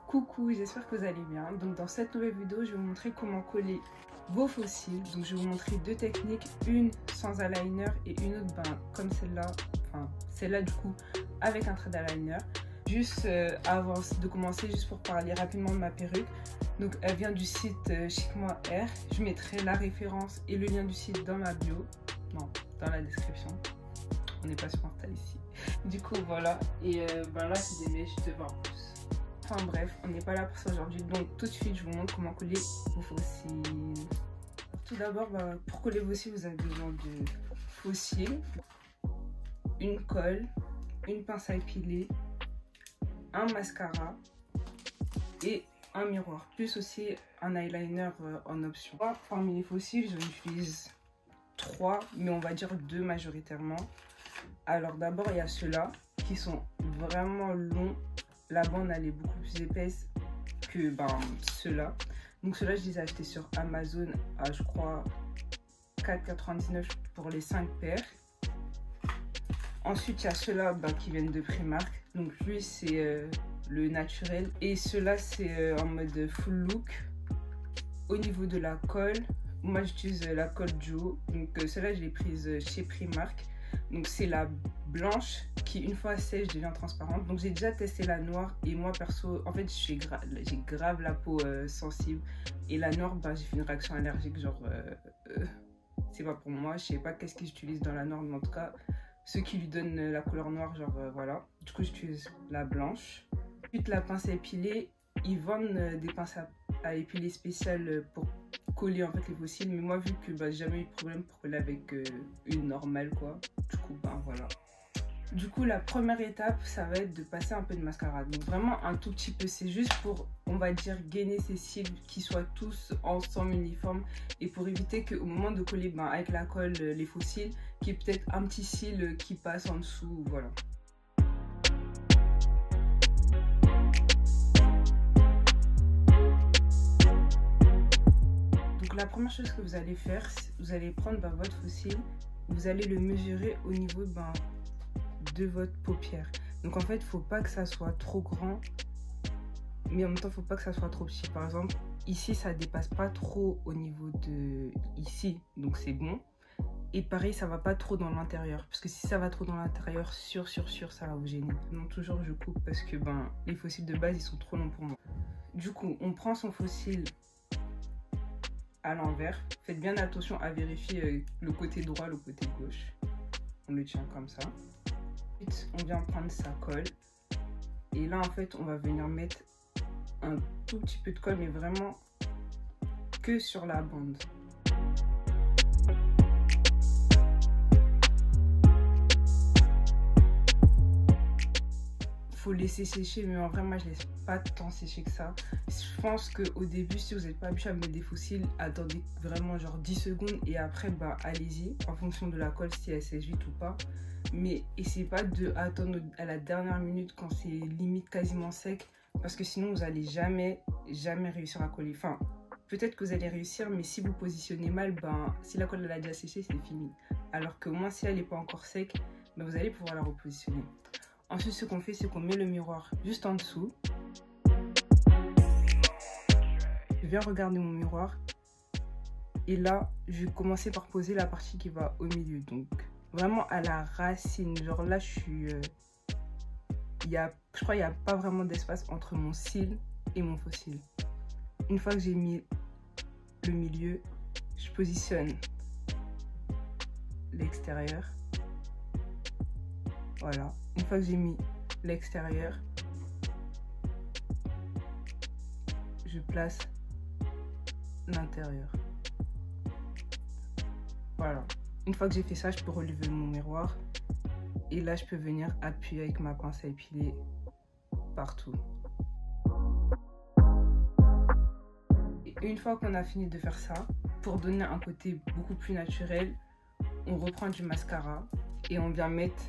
Coucou, j'espère que vous allez bien. Donc dans cette nouvelle vidéo, je vais vous montrer comment coller vos fossiles. Donc je vais vous montrer deux techniques, une sans eyeliner et une autre comme celle-là, enfin celle-là du coup avec un trait d'eyeliner. Juste avant de commencer, juste pour parler rapidement de ma perruque. Donc elle vient du site Chic Moi Hair. Je mettrai la référence et le lien du site dans ma bio, non, dans la description. On n'est pas sur Insta ici. Du coup voilà, et là c'est des mèches de 20 pouces. Enfin bref, on n'est pas là pour ça aujourd'hui, donc tout de suite je vous montre comment coller vos fossiles. Tout d'abord, pour coller vos cils, vous avez besoin de fossiles, une colle, une pince à épiler, un mascara et un miroir, plus aussi un eyeliner en option. Parmi les fossiles, j'en utilise 3, mais on va dire 2 majoritairement. Alors d'abord, il y a ceux-là qui sont vraiment longs. La bande elle est beaucoup plus épaisse que ceux-là. Donc ceux-là je les ai achetés sur Amazon à je crois 4,99 pour les 5 paires. Ensuite il y a ceux-là qui viennent de Primark. Donc lui c'est le naturel. Et ceux-là c'est en mode full look. Au niveau de la colle, moi j'utilise la colle Duo. Donc celle-là je l'ai prise chez Primark. Donc c'est la blanche qui une fois sèche devient transparente. Donc j'ai déjà testé la noire et moi perso en fait j'ai grave la peau sensible, et la noire j'ai fait une réaction allergique, genre c'est pas pour moi. Je sais pas qu'est-ce qu'ils utilisent dans la noire, mais en tout cas ceux qui lui donnent la couleur noire, genre voilà. Du coup j'utilise la blanche. Ensuite la pince à épiler, ils vendent des pinces à épiler spéciales pour coller en fait les fossiles, mais moi vu que j'ai jamais eu de problème pour coller avec une normale quoi, du coup voilà. Du coup la première étape ça va être de passer un peu de mascara, donc vraiment un tout petit peu, c'est juste pour on va dire gainer ces cils qui soient tous ensemble uniformes, et pour éviter qu'au moment de coller avec la colle les fossiles, qu'il y ait peut-être un petit cil qui passe en dessous, voilà. La première chose que vous allez faire, vous allez prendre votre fossile, vous allez le mesurer au niveau de votre paupière. Donc en fait, il ne faut pas que ça soit trop grand, mais en même temps, il ne faut pas que ça soit trop petit. Par exemple, ici, ça ne dépasse pas trop au niveau de ici, donc c'est bon. Et pareil, ça ne va pas trop dans l'intérieur, parce que si ça va trop dans l'intérieur, sûr, ça va vous gêner. Donc toujours, je coupe parce que les fossiles de base, ils sont trop longs pour moi. Du coup, on prend son fossile à l'envers. Faites bien attention à vérifier le côté droit, le côté gauche. On le tient comme ça. Ensuite, on vient prendre sa colle. Et là, en fait, on va venir mettre un tout petit peu de colle, mais vraiment que sur la bande. Faut laisser sécher, mais en vrai moi je laisse pas tant sécher que ça. Je pense qu'au début, si vous n'êtes pas habitué à mettre des fossiles, attendez vraiment genre 10 secondes et après allez-y en fonction de la colle, si elle sèche vite ou pas. Mais essayez pas de attendre à la dernière minute quand c'est limite quasiment sec, parce que sinon vous allez jamais réussir à coller. Enfin peut-être que vous allez réussir, mais si vous positionnez mal, si la colle elle a déjà séché, c'est fini. Alors que moi si elle n'est pas encore sec, vous allez pouvoir la repositionner. Ensuite, ce qu'on fait, c'est qu'on met le miroir juste en dessous. Je viens regarder mon miroir. Et là, je vais commencer par poser la partie qui va au milieu. Donc, vraiment à la racine. Genre là, je suis... je crois qu'il n'y a pas vraiment d'espace entre mon cil et mon fossile. Une fois que j'ai mis le milieu, je positionne l'extérieur. Voilà. Une fois que j'ai mis l'extérieur, je place l'intérieur. Voilà. Une fois que j'ai fait ça, je peux relever mon miroir. Et là, je peux venir appuyer avec ma pince à épiler partout. Et une fois qu'on a fini de faire ça, pour donner un côté beaucoup plus naturel, on reprend du mascara et on vient mettre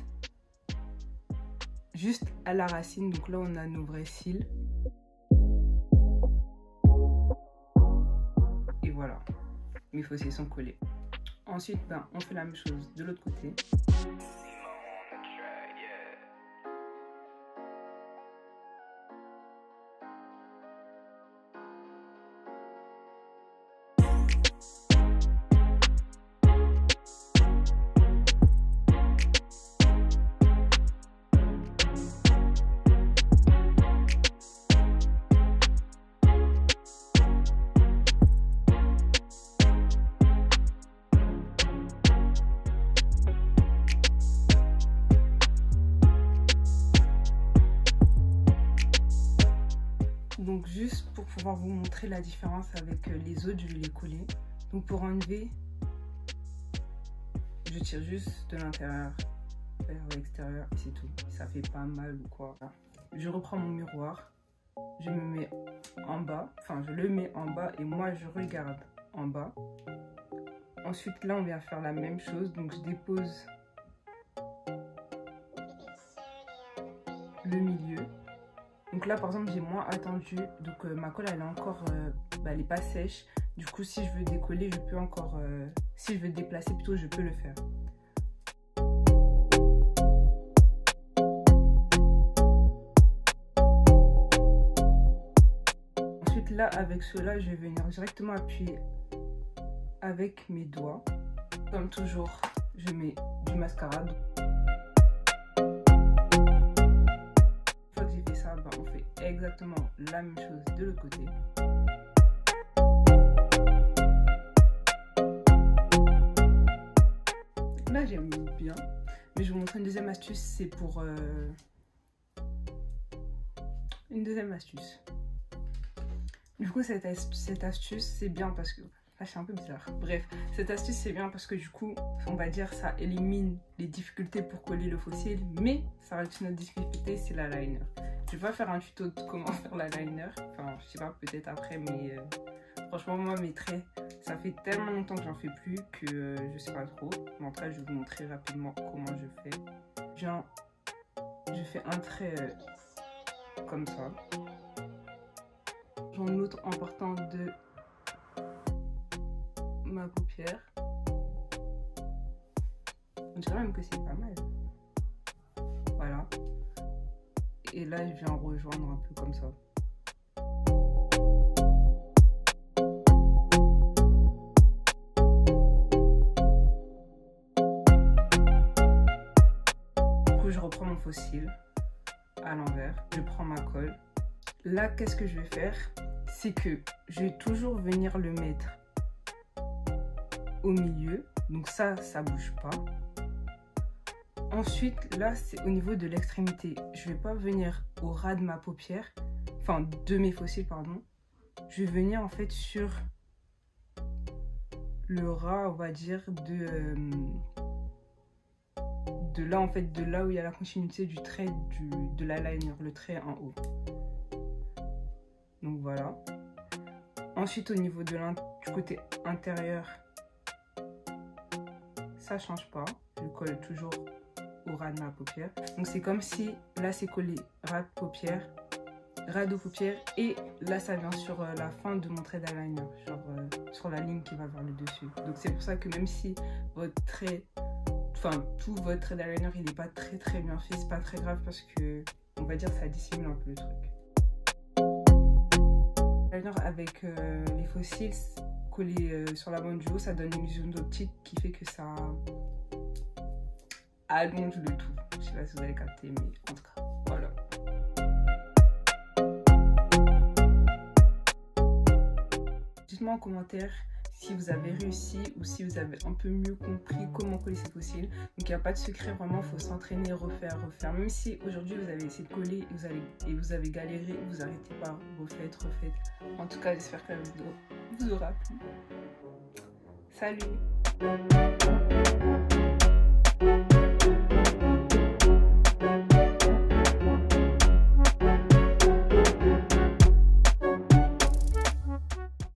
juste à la racine. Donc là on a nos vrais cils et voilà, mes fossiles sont collés. Ensuite on fait la même chose de l'autre côté. Donc juste pour pouvoir vous montrer la différence avec les autres, je vais les coller. Donc pour enlever, je tire juste de l'intérieur vers l'extérieur et c'est tout. Ça fait pas mal ou quoi. Je reprends mon miroir, je me mets en bas, enfin je le mets en bas et moi je regarde en bas. Ensuite là on vient faire la même chose, donc je dépose le milieu. Donc là par exemple j'ai moins attendu, donc ma colle elle est encore, elle est pas sèche. Du coup si je veux décoller je peux encore, si je veux déplacer plutôt je peux le faire. Ensuite là avec cela je vais venir directement appuyer avec mes doigts. Comme toujours je mets du mascara. On fait exactement la même chose de l'autre côté. Là j'aime bien, mais je vais vous montrer une deuxième astuce, c'est pour une deuxième astuce. Du coup cette astuce c'est bien parce que c'est un peu bizarre. Bref, cette astuce c'est bien parce que du coup, on va dire ça élimine les difficultés pour coller le fossile, mais ça reste une autre difficulté, c'est l'eyeliner. Je vais pas faire un tuto de comment faire l'eyeliner, enfin je sais pas, peut-être après, mais franchement moi mes traits, ça fait tellement longtemps que j'en fais plus que je sais pas trop. Mais en tout cas je vais vous montrer rapidement comment je fais. Je fais un trait comme ça. J'en autre en partant de ma paupière. On dirait même que c'est pas mal. Voilà. Et là, je viens rejoindre un peu comme ça. Du coup, je reprends mon fossile à l'envers. Je prends ma colle. Là, qu'est-ce que je vais faire? C'est que je vais toujours venir le mettre au milieu, donc ça bouge pas. Ensuite là c'est au niveau de l'extrémité, je vais pas venir au ras de ma paupière, enfin de mes fossiles pardon, je vais venir en fait sur le ras, on va dire de là en fait, de là où il y a la continuité du trait de l'eyeliner, le trait en haut. Donc voilà. Ensuite au niveau de du côté intérieur, ça change pas, je colle toujours au ras de ma paupière. Donc c'est comme si là c'est collé ras de paupière, ras de paupière, et là ça vient sur la fin de mon trait d'eyeliner, genre sur la ligne qui va vers le dessus. Donc c'est pour ça que même si votre trait, enfin tout votre trait d'eyeliner il n'est pas très bien fait, c'est pas très grave parce que on va dire ça dissimule un peu le truc. L'eyeliner avec les fossiles collés sur la bande du haut, ça donne une illusion d'optique qui fait que ça allonge le tout. Je sais pas si vous avez capté, mais en tout cas, voilà. Dites-moi en commentaire si vous avez réussi ou si vous avez un peu mieux compris comment coller ces fossiles. Donc il n'y a pas de secret, vraiment, il faut s'entraîner, refaire. Même si aujourd'hui vous avez essayé de coller et vous avez galéré, vous arrêtez pas, refaites. En tout cas, j'espère que la vidéo vous aura plu. Salut!